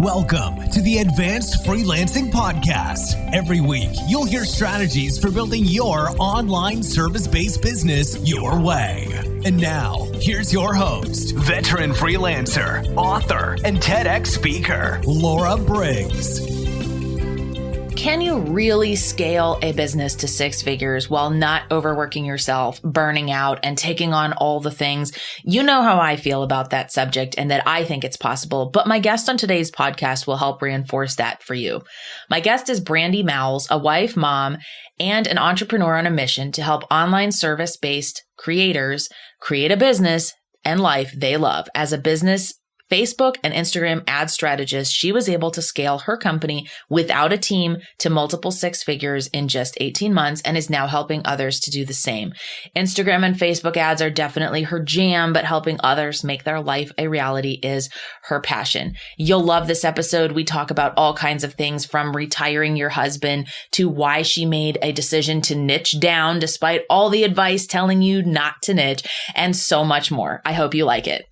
Welcome to the Advanced Freelancing Podcast. Every week, you'll hear strategies for building your online service-based business your way. And now, here's your host, veteran freelancer, author, and TEDx speaker, Laura Briggs. Can you really scale a business to six figures while not overworking yourself, burning out, and taking on all the things? You know how I feel about that subject and that I think it's possible, but my guest on today's podcast will help reinforce that for you. My guest is Brandi, a wife, mom, and an entrepreneur on a mission to help online service-based creators create a business and life they love. As a business Facebook and Instagram ad strategist, she was able to scale her company without a team to multiple six figures in just 18 months and is now helping others to do the same. Instagram and Facebook ads are definitely her jam, but helping others make their life a reality is her passion. You'll love this episode. We talk about all kinds of things from retiring your husband to why she made a decision to niche down despite all the advice telling you not to niche, and so much more. I hope you like it.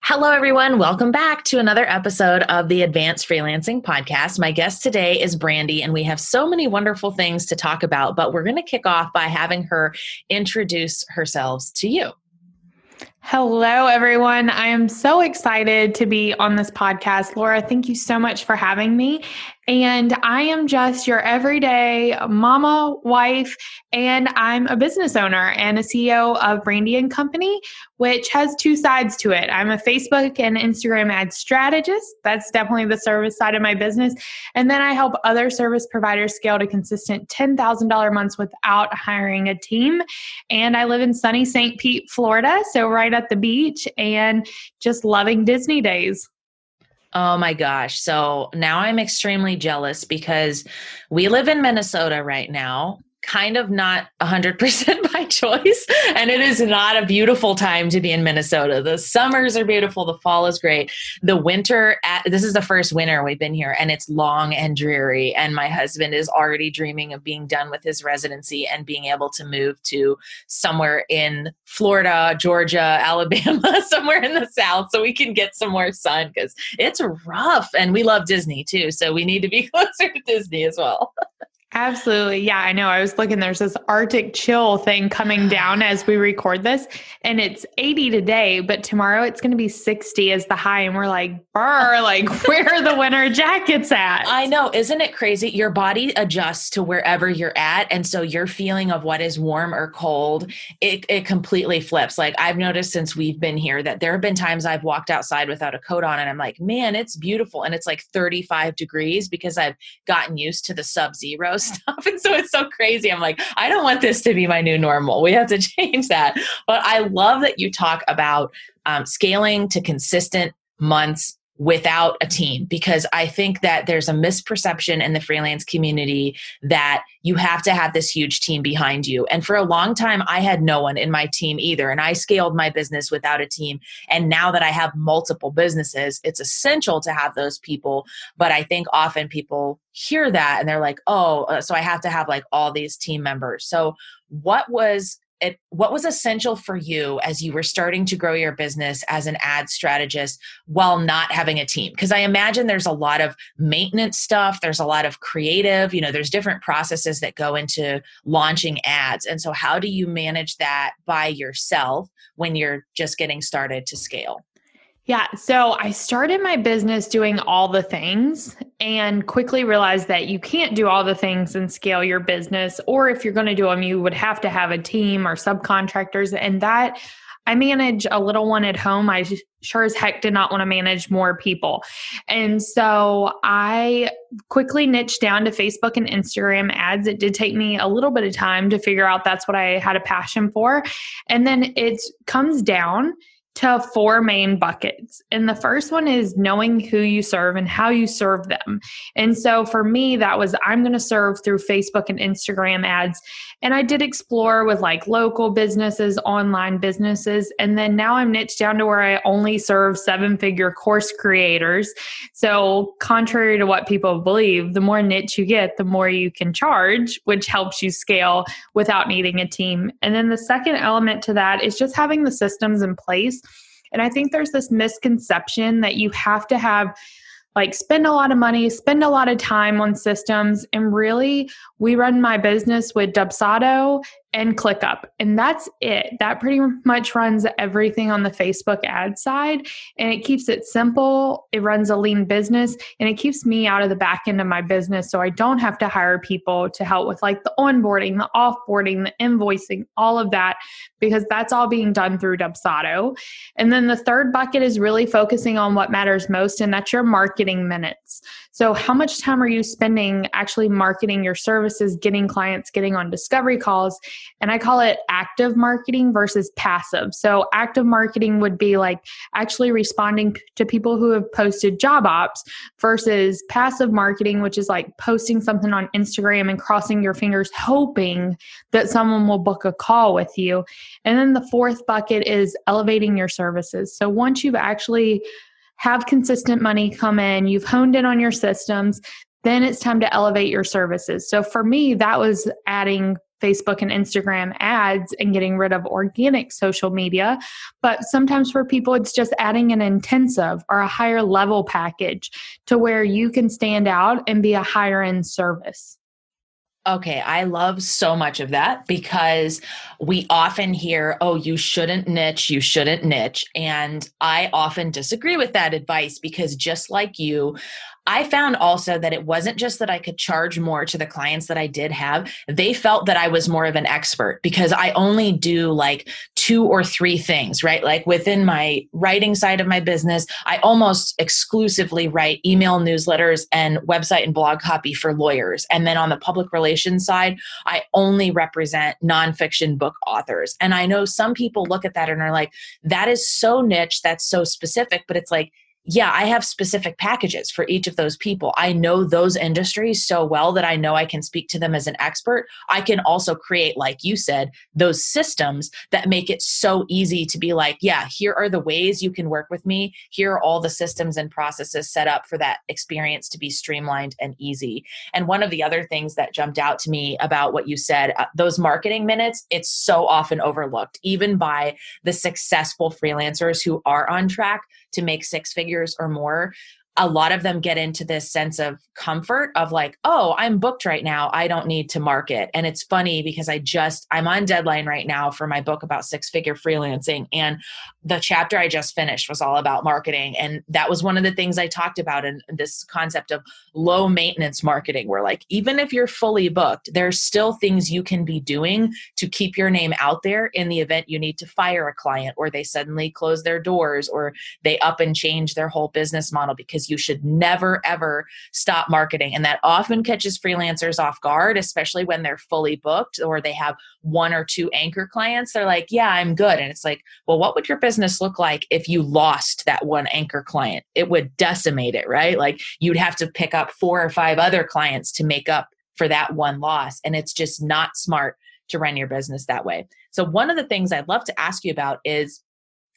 Hello, everyone. Welcome back to another episode of the Advanced Freelancing Podcast. My guest today is Brandi, and we have so many wonderful things to talk about, but we're going to kick off by having her introduce herself to you. Hello, everyone. I am so excited to be on this podcast. Laura, thank you so much for having me. And I am just your everyday mama, wife, and I'm a business owner and a CEO of Brandi & Company, which has two sides to it. I'm a Facebook and Instagram ad strategist. That's definitely the service side of my business. And then I help other service providers scale to consistent $10,000 months without hiring a team. And I live in sunny St. Pete, Florida, so right at the beach and just loving Disney days. Oh my gosh. So now I'm extremely jealous because we live in Minnesota right now, kind of not 100% by choice. And it is not a beautiful time to be in Minnesota. The summers are beautiful. The fall is great. The winter, this is the first winter we've been here, and it's long and dreary. And my husband is already dreaming of being done with his residency and being able to move to somewhere in Florida, Georgia, Alabama, somewhere in the South so we can get some more sun because it's rough. And we love Disney too. So we need to be closer to Disney as well. Absolutely. Yeah, I know. I was looking, there's this Arctic chill thing coming down as we record this, and it's 80 today, but tomorrow it's going to be 60 as the high. And we're like, brr, like where are the winter jackets at? I know. Isn't it crazy? Your body adjusts to wherever you're at. And so your feeling of what is warm or cold, it completely flips. Like I've noticed since we've been here that there have been times I've walked outside without a coat on and I'm like, man, it's beautiful. And it's like 35 degrees because I've gotten used to the sub-zero stuff. And so it's so crazy. I'm like, I don't want this to be my new normal. We have to change that. But I love that you talk about scaling to consistent months without a team, because I think that there's a misperception in the freelance community that you have to have this huge team behind you. And for a long time, I had no one in my team either. And I scaled my business without a team. And now that I have multiple businesses, it's essential to have those people. But I think often people hear that and they're like, oh, so I have to have like all these team members. So what was essential for you as you were starting to grow your business as an ad strategist while not having a team? Because I imagine there's a lot of maintenance stuff. There's a lot of creative, there's different processes that go into launching ads. And so how do you manage that by yourself when you're just getting started to scale? Yeah. So I started my business doing all the things and quickly realized that you can't do all the things and scale your business. Or if you're going to do them, you would have to have a team or subcontractors. And that I manage a little one at home. I sure as heck did not want to manage more people. And so I quickly niched down to Facebook and Instagram ads. It did take me a little bit of time to figure out that's what I had a passion for. And then it comes down to four main buckets. And the first one is knowing who you serve and how you serve them. And so for me, that was, I'm going to serve through Facebook and Instagram ads. And I did explore with like local businesses, online businesses. And then now I'm niched down to where I only serve 7-figure course creators. So contrary to what people believe, the more niche you get, the more you can charge, which helps you scale without needing a team. And then the second element to that is just having the systems in place. And I think there's this misconception that you have to have like spend a lot of money, spend a lot of time on systems. And really, we run my business with Dubsado and ClickUp. And that's it. That pretty much runs everything on the Facebook ad side. And it keeps it simple. It runs a lean business and it keeps me out of the back end of my business. So I don't have to hire people to help with like the onboarding, the offboarding, the invoicing, all of that, because that's all being done through Dubsado. And then the third bucket is really focusing on what matters most, and that's your marketing minutes. So how much time are you spending actually marketing your services, getting clients, getting on discovery calls? And I call it active marketing versus passive. So active marketing would be like actually responding to people who have posted job ops, versus passive marketing, which is like posting something on Instagram and crossing your fingers, hoping that someone will book a call with you. And then the fourth bucket is elevating your services. So once you've actually have consistent money come in, you've honed in on your systems, then it's time to elevate your services. So for me, that was adding Facebook and Instagram ads and getting rid of organic social media. But sometimes for people, it's just adding an intensive or a higher level package to where you can stand out and be a higher end service. Okay, I love so much of that, because we often hear, oh, you shouldn't niche, you shouldn't niche. And I often disagree with that advice, because just like you, I found also that it wasn't just that I could charge more to the clients that I did have. They felt that I was more of an expert because I only do like 2 or 3 things, right? Like within my writing side of my business, I almost exclusively write email newsletters and website and blog copy for lawyers. And then on the public relations side, I only represent nonfiction book authors. And I know some people look at that and are like, that is so niche, that's so specific, but it's like, yeah, I have specific packages for each of those people. I know those industries so well that I know I can speak to them as an expert. I can also create, like you said, those systems that make it so easy to be like, yeah, here are the ways you can work with me. Here are all the systems and processes set up for that experience to be streamlined and easy. And one of the other things that jumped out to me about what you said, those marketing minutes, it's so often overlooked, even by the successful freelancers who are on track to make 6 figures or more. A lot of them get into this sense of comfort of like, oh, I'm booked right now, I don't need to market. And it's funny because I'm on deadline right now for my book about 6-figure freelancing. And the chapter I just finished was all about marketing. And that was one of the things I talked about in this concept of low maintenance marketing, where like, even if you're fully booked, there's still things you can be doing to keep your name out there in the event you need to fire a client, or they suddenly close their doors, or they up and change their whole business model, because you should never, ever stop marketing. And that often catches freelancers off guard, especially when they're fully booked or they have 1 or 2 anchor clients. They're like, yeah, I'm good. And it's like, well, what would your business look like if you lost that 1 anchor client? It would decimate it, right? Like you'd have to pick up 4 or 5 other clients to make up for that 1 loss. And it's just not smart to run your business that way. So one of the things I'd love to ask you about is,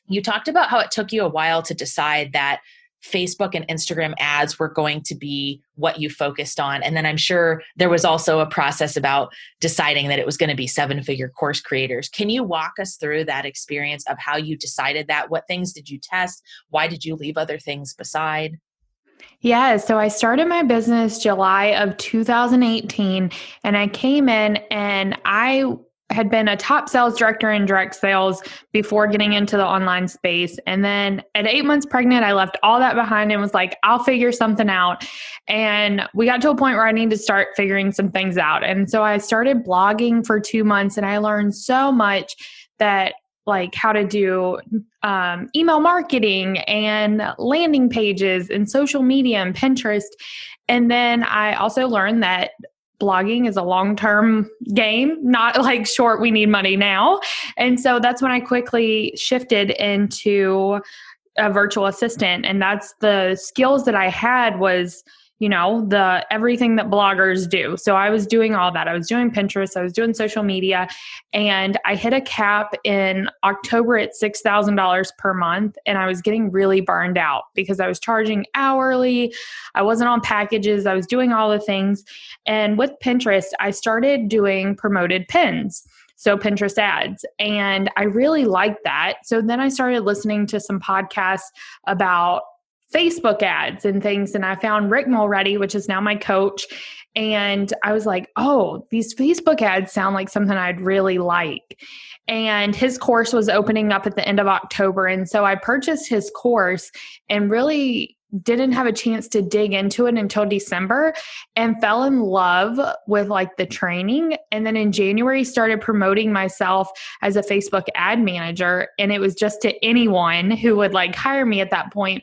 you talked about how it took you a while to decide that Facebook and Instagram ads were going to be what you focused on. And then I'm sure there was also a process about deciding that it was going to be 7-figure course creators. Can you walk us through that experience of how you decided that? What things did you test? Why did you leave other things beside? Yeah, so I started my business July of 2018, and I came in and I had been a top sales director in direct sales before getting into the online space. And then at 8 months pregnant, I left all that behind and was like, I'll figure something out. And we got to a point where I needed to start figuring some things out. And so I started blogging for 2 months, and I learned so much, that like how to do email marketing and landing pages and social media and Pinterest. And then I also learned that blogging is a long-term game, not like short, we need money now. And so that's when I quickly shifted into a virtual assistant. And that's the skills that I had was, you know, the everything that bloggers do. So I was doing all that. I was doing Pinterest, I was doing social media, and I hit a cap in October at $6,000 per month. And I was getting really burned out because I was charging hourly. I wasn't on packages. I was doing all the things. And with Pinterest, I started doing promoted pins. So Pinterest ads. And I really liked that. So then I started listening to some podcasts about Facebook ads and things. And I found Rick Mulready, which is now my coach. And I was like, oh, these Facebook ads sound like something I'd really like. And his course was opening up at the end of October. And so I purchased his course and really didn't have a chance to dig into it until December, and fell in love with like the training. And then in January, started promoting myself as a Facebook ad manager. And it was just to anyone who would like hire me at that point,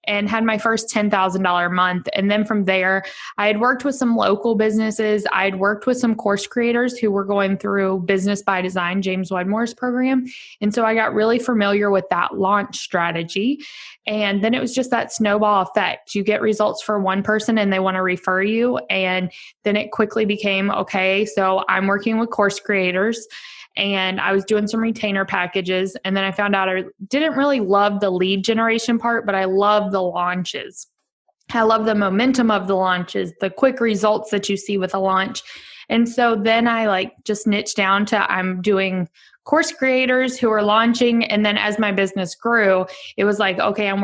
and had my first $10,000 month. And then from there, I had worked with some local businesses. I had worked with some course creators who were going through Business by Design, James Wedmore's program. And so I got really familiar with that launch strategy. And then it was just that snowball effect. You get results for one person and they want to refer you. And then it quickly became, okay, so I'm working with course creators. And I was doing some retainer packages. And then I found out I didn't really love the lead generation part, but I love the launches. I love the momentum of the launches, the quick results that you see with a launch. And so then I like just niched down to I'm doing course creators who are launching. And then as my business grew, it was like, okay, I'm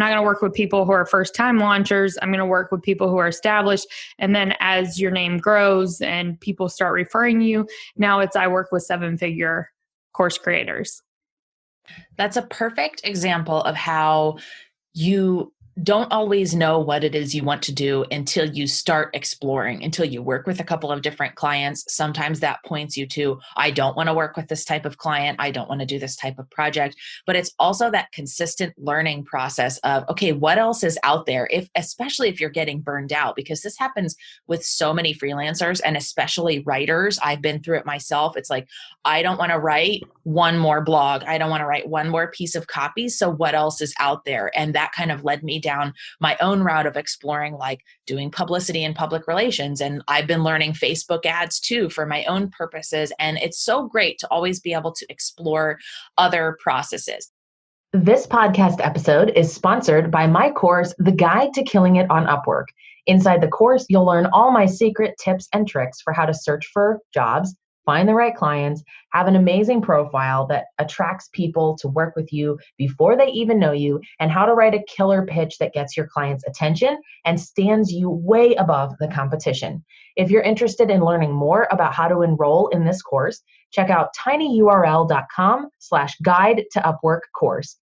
not going to work with people who are first-time launchers. I'm going to work with people who are established. And then as your name grows and people start referring you, now I work with 7-figure course creators. That's a perfect example of how you don't always know what it is you want to do until you start exploring, until you work with a couple of different clients. Sometimes that points you to, I don't want to work with this type of client. I don't want to do this type of project. But it's also that consistent learning process of, okay, what else is out there? Especially if you're getting burned out, because this happens with so many freelancers and especially writers. I've been through it myself. It's like, I don't want to write one more blog. I don't want to write one more piece of copy. So what else is out there? And that kind of led me down my own route of exploring like doing publicity and public relations. And I've been learning Facebook ads too for my own purposes. And it's so great to always be able to explore other processes. This podcast episode is sponsored by my course, The Guide to Killing It on Upwork. Inside the course, you'll learn all my secret tips and tricks for how to search for jobs, find the right clients, have an amazing profile that attracts people to work with you before they even know you, and how to write a killer pitch that gets your clients' attention and stands you way above the competition. If you're interested in learning more about how to enroll in this course, check out tinyurl.com/guide to Upwork course.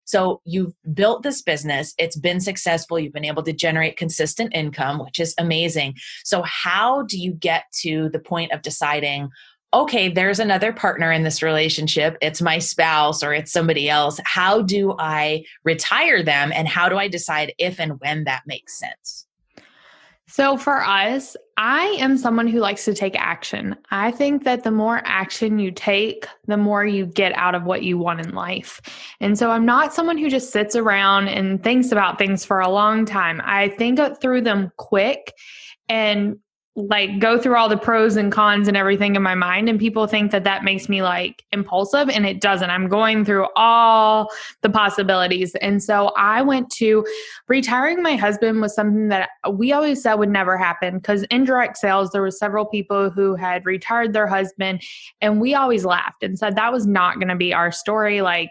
So you've built this business, it's been successful, you've been able to generate consistent income, which is amazing. So how do you get to the point of deciding, okay, there's another partner in this relationship, it's my spouse or it's somebody else. How do I retire them and how do I decide if and when that makes sense? So for us, I am someone who likes to take action. I think that the more action you take, the more you get out of what you want in life. And so I'm not someone who just sits around and thinks about things for a long time. I think through them quick and like go through all the pros and cons and everything in my mind. And people think that that makes me like impulsive, and it doesn't. I'm going through all the possibilities. And so I went to retiring my husband was something that we always said would never happen, because in direct sales, there were several people who had retired their husband, and we always laughed and said that was not going to be our story. Like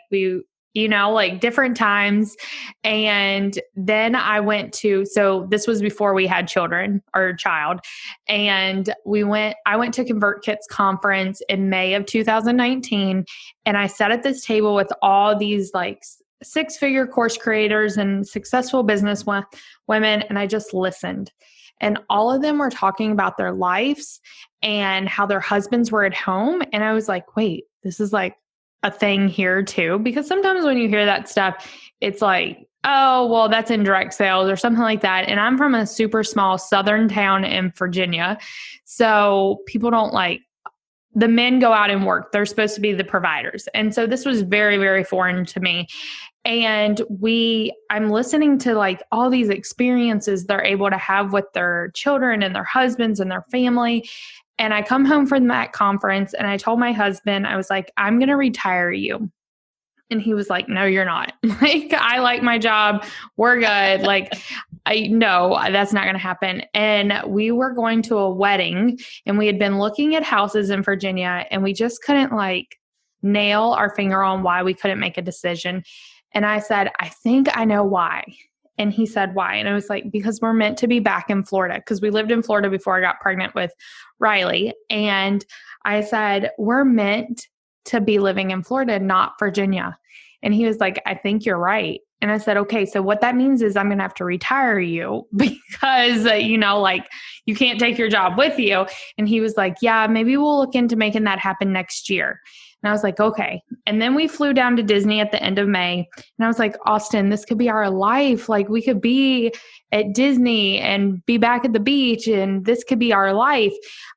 like different times. And then I went so this was before we had children or child. And I went to ConvertKit's conference in May of 2019. And I sat at this table with all these like 6-figure course creators and successful business women. And I just listened. And all of them were talking about their lives and how their husbands were at home. And I was like, wait, this is like a thing here too, because sometimes when you hear that stuff, it's like, oh, well, that's in direct sales or something like that. And I'm from a super small southern town in Virginia. So people don't the men go out and work. They're supposed to be the providers. And so this was very, very foreign to me. And I'm listening to like all these experiences they're able to have with their children and their husbands and their family. And I come home from that conference and I told my husband, I was like, I'm going to retire you. And he was like, no, you're not. Like, I like my job. We're good. Like, no, that's not going to happen. And we were going to a wedding and we had been looking at houses in Virginia and we just couldn't nail our finger on why we couldn't make a decision. And I said, I think I know why. And he said, why? And I was like, because we're meant to be back in Florida, because we lived in Florida before I got pregnant with Riley. And I said, we're meant to be living in Florida, not Virginia. And he was like, I think you're right. And I said, okay, so what that means is I'm going to have to retire you because, like you can't take your job with you. And he was like, yeah, maybe we'll look into making that happen next year. And I was like, okay. And then we flew down to Disney at the end of May. And I was like, Austin, this could be our life. Like we could be at Disney and be back at the beach and this could be our life.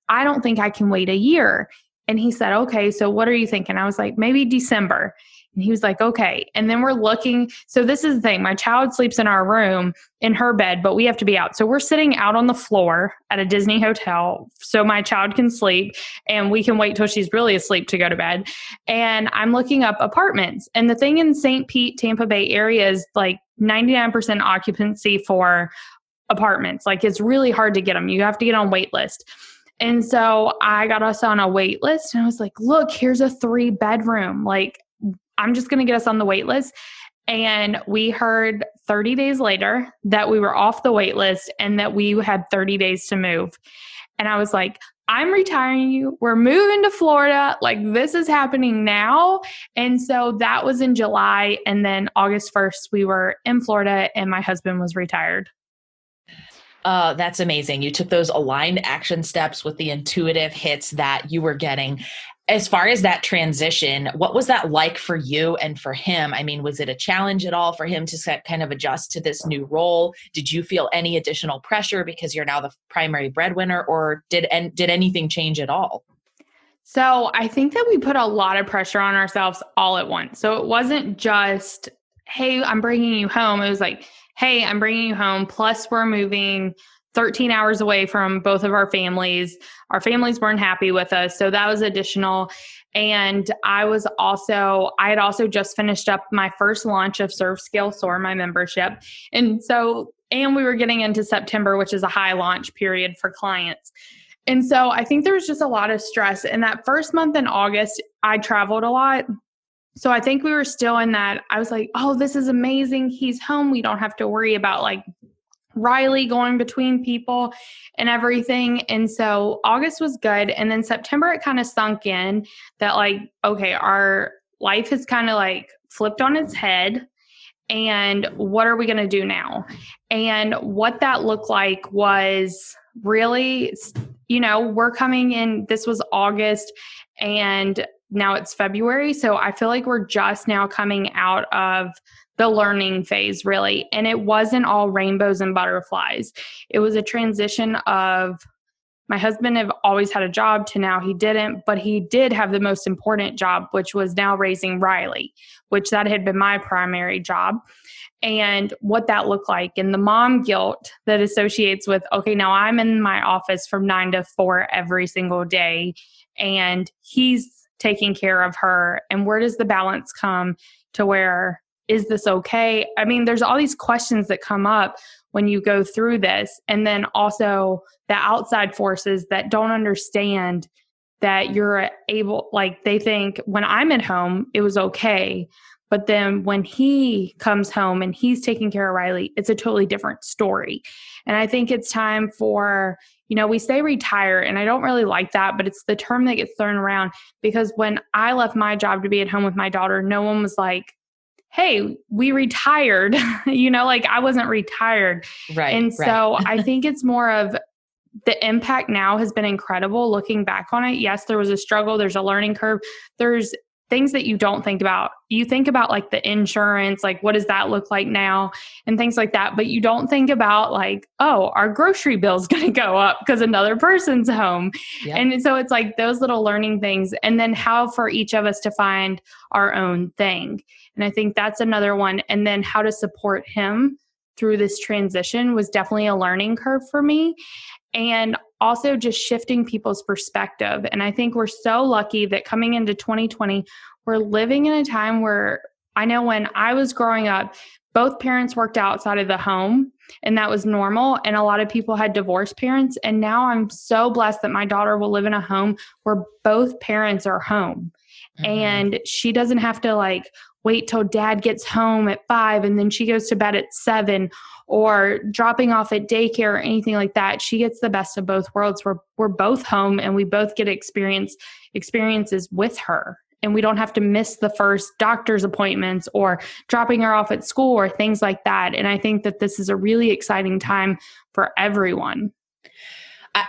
I don't think I can wait a year. And he said, okay, so what are you thinking? I was like, maybe December. And he was like, okay. And then we're looking. So this is the thing. My child sleeps in our room in her bed, but we have to be out. So we're sitting out on the floor at a Disney hotel so my child can sleep and we can wait till she's really asleep to go to bed. And I'm looking up apartments. And the thing in St. Pete, Tampa Bay area is like 99% occupancy for apartments. Like it's really hard to get them. You have to get on wait list. And so I got us on a wait list and I was like, look, here's a 3-bedroom. Like, I'm just going to get us on the wait list. And we heard 30 days later that we were off the wait list and that we had 30 days to move. And I was like, I'm retiring you. We're moving to Florida. Like this is happening now. And so that was in July. And then August 1st, we were in Florida and my husband was retired. That's amazing. You took those aligned action steps with the intuitive hits that you were getting. As far as that transition, what was that like for you and for him? I mean, was it a challenge at all for him to kind of adjust to this new role? Did you feel any additional pressure because you're now the primary breadwinner, or did anything change at all? So I think that we put a lot of pressure on ourselves all at once. So it wasn't just, hey, I'm bringing you home. It was like, hey, I'm bringing you home. Plus we're moving 13 hours away from both of our families. Our families weren't happy with us. So that was additional. And I had also just finished up my first launch of Serve, Scale, Soar, my membership. And we were getting into September, which is a high launch period for clients. And so I think there was just a lot of stress. And that first month in August, I traveled a lot. So I think we were still in that. I was like, oh, this is amazing. He's home. We don't have to worry about like Riley going between people and everything. And so August was good. And then September, it kind of sunk in that like, okay, our life has kind of like flipped on its head. And what are we going to do now? And what that looked like was really, we're coming in, this was August and now it's February. So I feel like we're just now coming out of the learning phase, really. And it wasn't all rainbows and butterflies. It was a transition of my husband have always had a job to now he didn't, but he did have the most important job, which was now raising Riley, which that had been my primary job. And what that looked like and the mom guilt that associates with, okay, now I'm in my office from 9 to 4 every single day and he's taking care of her. And where does the balance come to where, is this okay? I mean, there's all these questions that come up when you go through this. And then also the outside forces that don't understand that you're able, like they think when I'm at home, it was okay. But then when he comes home and he's taking care of Riley, it's a totally different story. And I think it's time for, we say retire, and I don't really like that, but it's the term that gets thrown around because when I left my job to be at home with my daughter, no one was like, hey, we retired, like I wasn't retired. Right. And so I think it's more of the impact now has been incredible looking back on it. Yes, there was a struggle. There's a learning curve. There's things that you don't think about. You think about like the insurance, like what does that look like now and things like that. But you don't think about like, oh, our grocery bill's going to go up because another person's home. Yep. And so it's like those little learning things. And then how for each of us to find our own thing. And I think that's another one. And then how to support him through this transition was definitely a learning curve for me. And also just shifting people's perspective. And I think we're so lucky that coming into 2020, we're living in a time where I know when I was growing up, both parents worked outside of the home and that was normal. And a lot of people had divorced parents. And now I'm so blessed that my daughter will live in a home where both parents are home. Mm-hmm. And she doesn't have to like wait till dad gets home at 5 and then she goes to bed at 7, or dropping off at daycare or anything like that. She gets the best of both worlds. We're both home and we both get experiences with her. And we don't have to miss the first doctor's appointments or dropping her off at school or things like that. And I think that this is a really exciting time for everyone.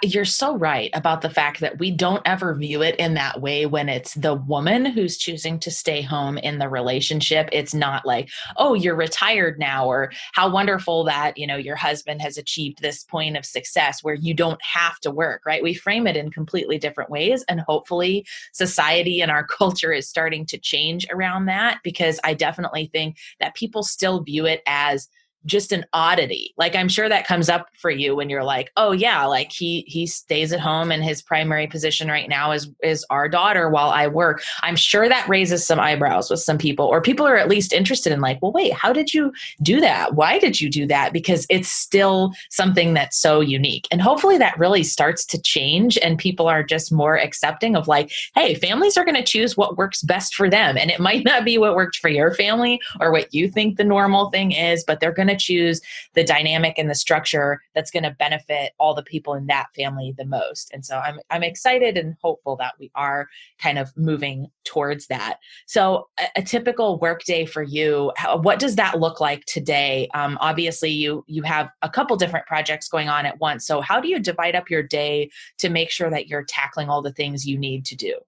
You're so right about the fact that we don't ever view it in that way when it's the woman who's choosing to stay home in the relationship. It's not like, oh, you're retired now, or how wonderful that, your husband has achieved this point of success where you don't have to work, right? We frame it in completely different ways. And hopefully society and our culture is starting to change around that, because I definitely think that people still view it as just an oddity. Like, I'm sure that comes up for you when you're like, oh yeah, like he stays at home and his primary position right now is our daughter while I work. I'm sure that raises some eyebrows with some people, or people are at least interested in like, well, wait, how did you do that? Why did you do that? Because it's still something that's so unique. And hopefully that really starts to change and people are just more accepting of like, hey, families are going to choose what works best for them. And it might not be what worked for your family or what you think the normal thing is, but they're going to choose the dynamic and the structure that's going to benefit all the people in that family the most. And so I'm excited and hopeful that we are kind of moving towards that. So a typical work day for you, what does that look like today? Obviously you have a couple different projects going on at once. So how do you divide up your day to make sure that you're tackling all the things you need to do?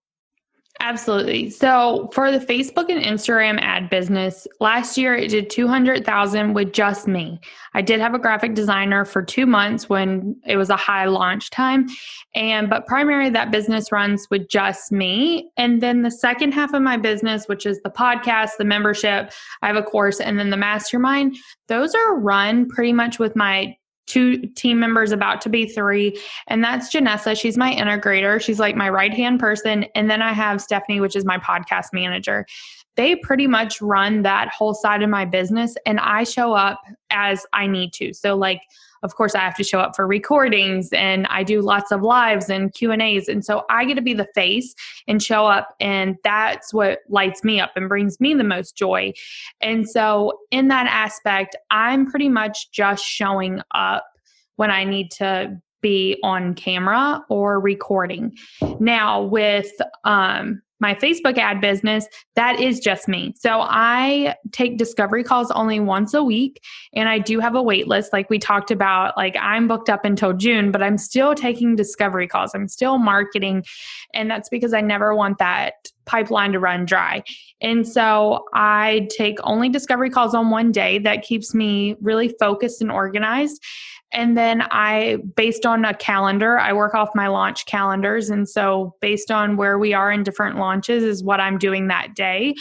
Absolutely. So for the Facebook and Instagram ad business, last year it did 200,000 with just me. I did have a graphic designer for 2 months when it was a high launch time. But primarily that business runs with just me. And then the second half of my business, which is the podcast, the membership, I have a course, and then the mastermind, those are run pretty much with my 2 team members, about to be 3. And that's Janessa. She's my integrator. She's like my right-hand person. And then I have Stephanie, which is my podcast manager. They pretty much run that whole side of my business, and I show up as I need to. So like, of course, I have to show up for recordings, and I do lots of lives and Q&As. And so I get to be the face and show up, and that's what lights me up and brings me the most joy. And so in that aspect, I'm pretty much just showing up when I need to be on camera or recording. Now with my Facebook ad business, that is just me. So I take discovery calls only once a week, and I do have a wait list. Like we talked about, like I'm booked up until June, but I'm still taking discovery calls. I'm still marketing. And that's because I never want that pipeline to run dry. And so I take only discovery calls on one day. That keeps me really focused and organized. And then based on a calendar, I work off my launch calendars. And so based on where we are in different launches is what I'm doing that day.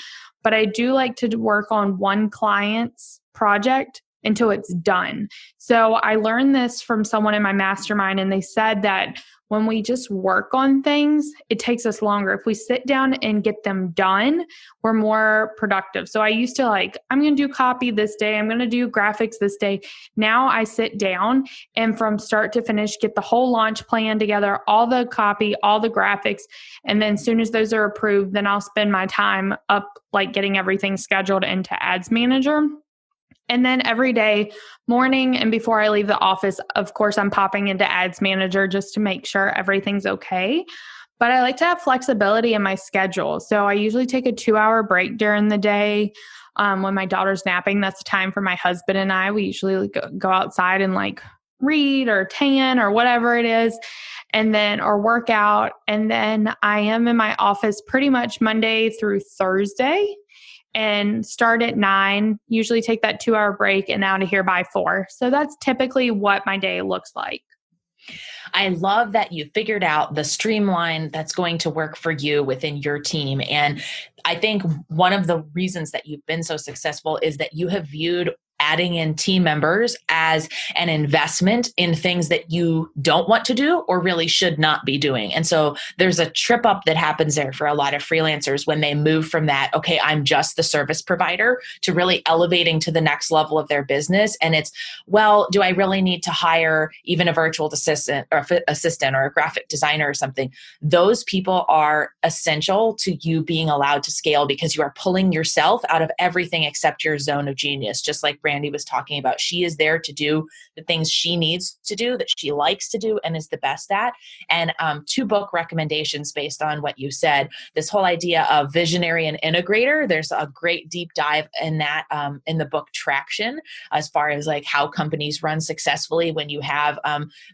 But I do like to work on one client's project until it's done. So I learned this from someone in my mastermind, and they said that when we just work on things, it takes us longer. If we sit down and get them done, we're more productive. So I used to I'm going to do copy this day. I'm going to do graphics this day. Now I sit down and from start to finish, get the whole launch plan together, all the copy, all the graphics. And then as soon as those are approved, then I'll spend my time up getting everything scheduled into Ads Manager. And then every day, morning and before I leave the office, of course, I'm popping into Ads Manager just to make sure everything's okay. But I like to have flexibility in my schedule. So I usually take a 2-hour break during the day. When my daughter's napping, that's the time for my husband and I. We usually go outside and read or tan or whatever it is, and then or work out. And then I am in my office pretty much Monday through Thursday. And start at 9, usually take that 2-hour break and out of here by 4. So that's typically what my day looks like. I love that you figured out the streamline that's going to work for you within your team. And I think one of the reasons that you've been so successful is that you have viewed adding in team members as an investment in things that you don't want to do or really should not be doing. And so there's a trip up that happens there for a lot of freelancers when they move from that, okay, I'm just the service provider, to really elevating to the next level of their business. And it's, well, do I really need to hire even a virtual assistant or a graphic designer or something? Those people are essential to you being allowed to scale, because you are pulling yourself out of everything except your zone of genius. Just like Brandi was talking about, she is there to do the things she needs to do, that she likes to do and is the best at. And 2 book recommendations based on what you said. This whole idea of visionary and integrator, there's a great deep dive in that in the book Traction, as far as like how companies run successfully when you have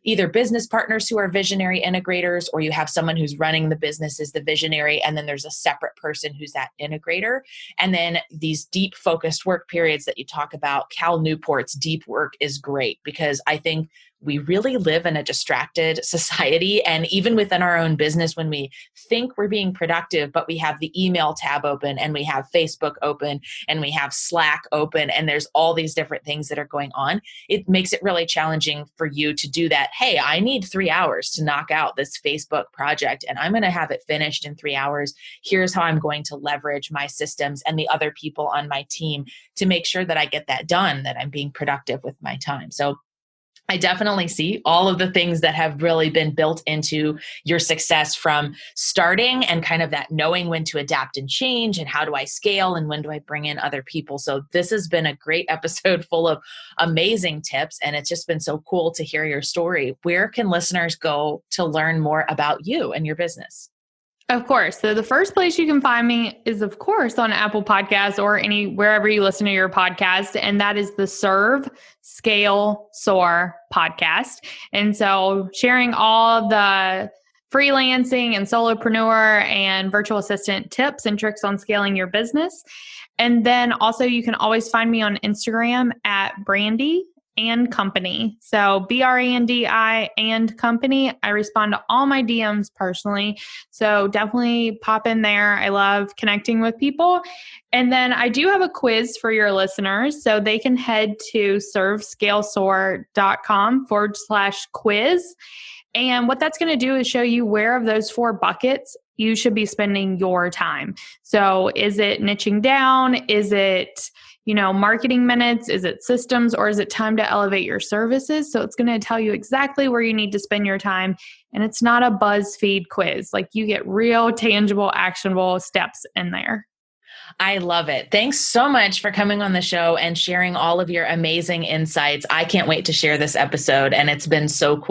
either business partners who are visionary integrators, or you have someone who's running the business as the visionary, and then there's a separate person who's that integrator. And then these deep focused work periods that you talk about, Cal Newport's deep work is great, because I think we really live in a distracted society. And even within our own business, when we think we're being productive, but we have the email tab open and we have Facebook open and we have Slack open, and there's all these different things that are going on, it makes it really challenging for you to do that. Hey, I need 3 hours to knock out this Facebook project, and I'm going to have it finished in 3 hours. Here's how I'm going to leverage my systems and the other people on my team to make sure that I get that done, that I'm being productive with my time. So I definitely see all of the things that have really been built into your success, from starting and kind of that knowing when to adapt and change, and how do I scale and when do I bring in other people. So this has been a great episode full of amazing tips, and it's just been so cool to hear your story. Where can listeners go to learn more about you and your business? Of course. So the first place you can find me is, of course, on Apple Podcasts or wherever you listen to your podcast. And that is the Serve, Scale, Soar podcast. And so sharing all the freelancing and solopreneur and virtual assistant tips and tricks on scaling your business. And then also you can always find me on Instagram at Brandi and Company. So Brandi and Company. I respond to all my DMs personally. So definitely pop in there. I love connecting with people. And then I do have a quiz for your listeners. So they can head to servescalesoar.com/quiz. And what that's going to do is show you where of those 4 buckets you should be spending your time. So is it niching down? Is it marketing minutes? Is it systems? Or is it time to elevate your services? So it's going to tell you exactly where you need to spend your time. And it's not a BuzzFeed quiz. Like, you get real, tangible, actionable steps in there. I love it. Thanks so much for coming on the show and sharing all of your amazing insights. I can't wait to share this episode, and it's been so cool.